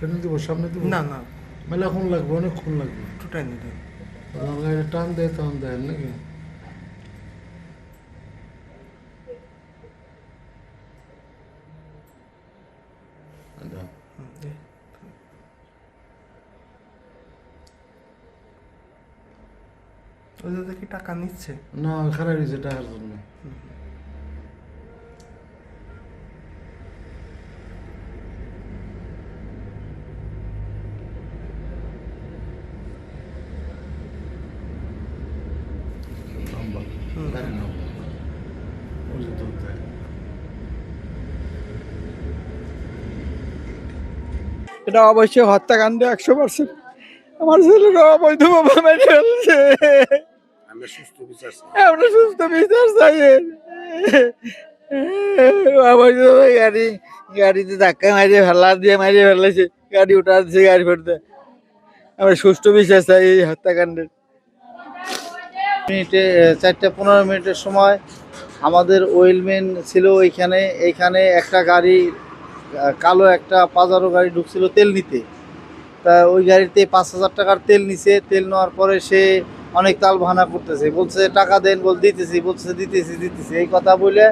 কেন দিব সামনে দিব না না মেলাক্ষণ লাগবে অনেকক্ষণ লাগবে একটু টাইম দিন। যখন গাড়িটা টান দেয় তখন দেয় নাকি আচ্ছা। ওদের দেখি টাকা নিচ্ছে। না খারাপ হয়েছে টাকার জন্য লম্বা গাড়ি লম্বা ওই যে তুলতে এটা অবশ্যই হত্যাকাণ্ড 100%। আমার ছেলেরা অবৈধভাবে মেরে ফেলছে। আমরা সুস্থ বিচার চাই। আমরা সুস্থ বিচার চাই। অবৈধভাবে গাড়িতে ধাক্কা মারিয়ে মারিয়ে ফেলেছে। গাড়ি উঠা দিচ্ছে গাড়ি ফেলতে। আমরা সুষ্ঠু বিচার চাই এই হত্যাকাণ্ডের। মিনিটে 4:15 সময় আমাদের ওয়েলম্যান ছিল এইখানে একটা গাড়ি, কালো একটা পাজারো গাড়ি ঢুকছিল তেল নিতে। তা ওই গাড়িতে 5,000 টাকার তেল নিছে। তেল নেওয়ার পরে সে অনেক তাল বাহানা করতেছে, বলছে টাকা দেন, দিতেছি, বলছে দিতেছি এই কথা বলে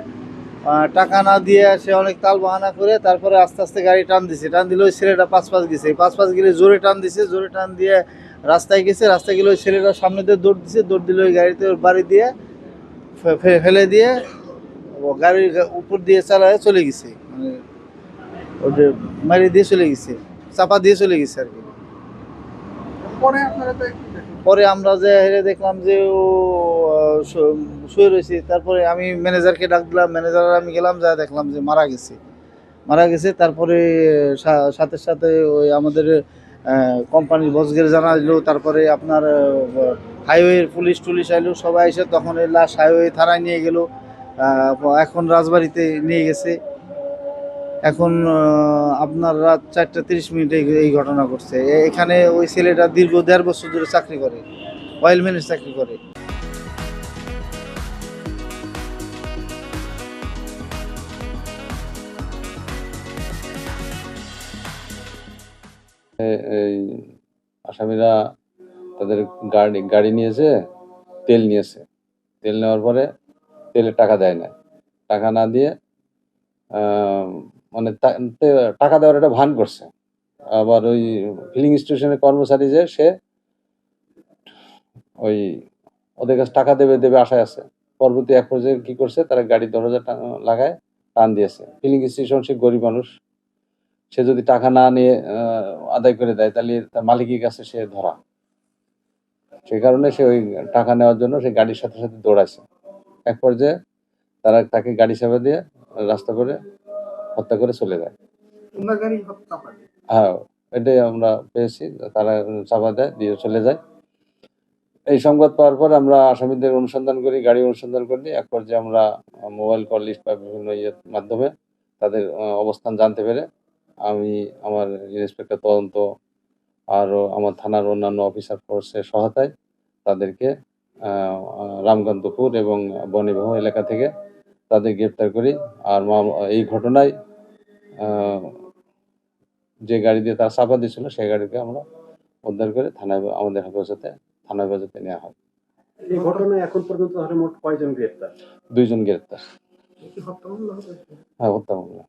টাকা না দিয়ে সে অনেক তাল বাহানা করে তারপরে আস্তে আস্তে গাড়ি টান দিলে ওই ছেলেটা পাঁচ গেছে। পাঁচ গেলে জোরে টান দিয়ে রাস্তায় গেছে। রাস্তায় গেলে ওই ছেলেটা সামনে দিয়ে দৌড় দিলে ওই গাড়িতে ওর বাড়ি দিয়ে ফেলে দিয়ে গাড়ির উপর দিয়ে চালায় চলে গেছে, মানে ওদের মারি দিয়ে চলে গেছে, চাপা দিয়ে চলে গেছে আর কি। পরে আমরা যে হেরে দেখলাম যে ও শুয়ে রয়েছে। তারপরে আমি ম্যানেজারকে ডাক দিলাম, ম্যানেজার আমি গেলাম, যা দেখলাম যে মারা গেছে। তারপরে সাথে সাথে ওই আমাদের কোম্পানির বসকে জানালো। তারপরে আপনার হাইওয়ের পুলিশ আইলো, সবাই এসে তখন এই লাশ হাইওয়ে থানায় নিয়ে গেল। এখন রাজবাড়িতে নিয়ে গেছে। এখন আপনার রাত 4:30 এই ঘটনা ঘটছে। এখানে ওই ছেলেটা দীর্ঘ 1.5 বছর ধরে চাকরি করে, অয়েলম্যানের চাকরি করে। এই আসামিরা তাদের গাড়ি নিয়েছে, তেল নিয়েছে। তেল নেওয়ার পরে তেলের টাকা দেয় না। টাকা না দিয়ে মানে টাকা দেওয়ার একটা ভান করছে। আবার ওই ফিলিং স্টেশনের কর্মচারী যে সে ওই ওদের কাছে টাকা দেবে আশায় আছে। পরবর্তী এক পর্যায়ে কি করছে, তারা গাড়ির দরজা লাগায় টান দিয়েছে। ফিলিং স্টেশন, সে গরিব মানুষ, সে যদি টাকা না নিয়ে আদায় করে দেয় তাহলে তার মালিকের কাছে সে ধরা। সেই কারণে সে ওই টাকা নেওয়ার জন্য সে গাড়ির সাথে সাথে দৌড়াচ্ছে। এক পর্যায়ে তারা তাকে গাড়ি চাপা দিয়ে রাস্তা করে হত্যা করে চলে যায়। হ্যাঁ, এটাই আমরা পেয়েছি। তারা চাপা দেয় দিয়ে চলে যায়। এই সংবাদ পাওয়ার পর আমরা আসামিদের গাড়ি অনুসন্ধান করি। এক পর্যায়ে আমরা মোবাইল কল লিস্ট বা বিভিন্ন মাধ্যমে তাদের অবস্থান জানতে পেরে আমি আমার ইন্সপেক্টর তদন্ত আরও আমার থানার অন্যান্য অফিসার ফোর্সের সহায়তায় তাদেরকে রামকান্তপুর এবং বনিবাহ এলাকা থেকে তাদের গ্রেপ্তার করি। আর এই ঘটনায় যে গাড়ি দিয়ে তারা চাপা দিয়েছিল সেই গাড়িকে আমরা উদ্ধার করে আমাদের থানা হেফাজতে নেওয়া হয়। এই ঘটনায় এখন পর্যন্ত মোট কয়জন গ্রেপ্তার? 2 জন গ্রেপ্তার। হ্যাঁ, হত্যা মামলা।